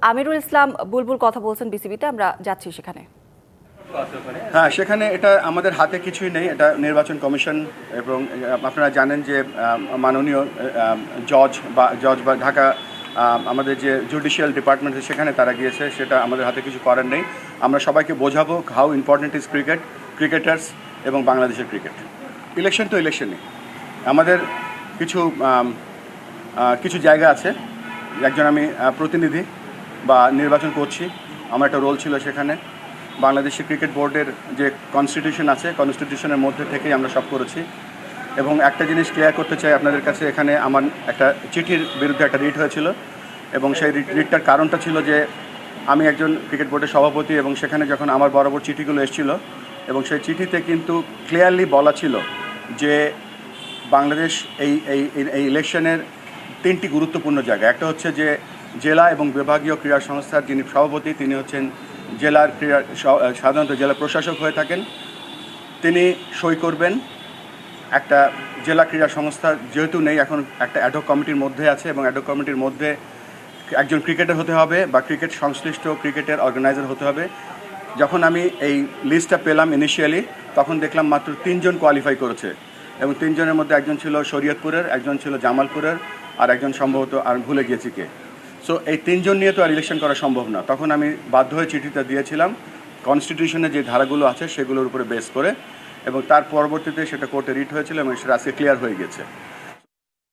আমিরুল ইসলাম বুলবুল কথা বলছেন বিসিবিতে, আমরা যাচ্ছি সেখানে। হ্যাঁ, সেখানে এটা আমাদের হাতে কিছুই নেই, এটা নির্বাচন কমিশন। এবং আপনারা জানেন যে মাননীয় জজ বা ঢাকা আমাদের যে জুডিশিয়াল ডিপার্টমেন্ট সেখানে তারা গিয়েছে, সেটা আমাদের হাতে কিছু করার নেই। আমরা সবাইকে বোঝাবো হাউ ইম্পর্টেন্ট ইজ ক্রিকেটার্স এবং বাংলাদেশের ক্রিকেট। ইলেকশন তো ইলেকশনই, আমাদের কিছু কিছু জায়গা আছে, একজন আমি প্রতিনিধি বা নির্বাচন করছি, আমার একটা রোল ছিল সেখানে। বাংলাদেশের ক্রিকেট বোর্ডের যে কনস্টিটিউশন আছে, কনস্টিটিউশনের মধ্যে থেকেই আমরা সব করেছি। এবং একটা জিনিস ক্লিয়ার করতে চাই আপনাদের কাছে, এখানে আমার একটা চিঠির বিরুদ্ধে একটা রিট হয়েছিল, এবং সেই রিটটার কারণটা ছিল যে আমি একজন ক্রিকেট বোর্ডের সভাপতি, এবং সেখানে যখন আমার বরাবর চিঠিগুলো এসেছিল, এবং সেই চিঠিতে কিন্তু ক্লিয়ারলি বলা ছিল যে বাংলাদেশ এই এই এই ইলেকশনের তিনটি গুরুত্বপূর্ণ জায়গা। একটা হচ্ছে যে জেলা এবং বিভাগীয় ক্রীড়া সংস্থার যিনি সভাপতি, তিনি হচ্ছেন জেলার ক্রীড়া সাধারণত জেলা প্রশাসক হয়ে থাকেন, তিনি সই করবেন। একটা জেলা ক্রীড়া সংস্থা যেহেতু নেই, এখন একটা অ্যাডহক কমিটির মধ্যে আছে, এবং অ্যাডহক কমিটির মধ্যে একজন ক্রিকেটার হতে হবে বা ক্রিকেট সংশ্লিষ্ট ক্রিকেটের অর্গানাইজার হতে হবে। যখন আমি এই লিস্টটা পেলাম ইনিশিয়ালি, তখন দেখলাম মাত্র 3 জন কোয়ালিফাই করেছে, এবং 3 জনের মধ্যে একজন ছিল শরীয়তপুরের, একজন ছিল জামালপুরের, আর একজন সম্ভবত আর ভুলে গিয়েছি কে। সো এই 3 জন নিয়ে তো আর ইলেকশন করা সম্ভব না। তখন আমি বাধ্য হয়ে চিঠিটা দিয়েছিলাম কনস্টিটিউশনে যে ধারাগুলো আছে সেগুলোর উপরে বেস করে, এবং তার পরবর্তীতে সেটা কোর্টে রিট হয়েছিল এবং সেটা আজকে ক্লিয়ার হয়ে গেছে।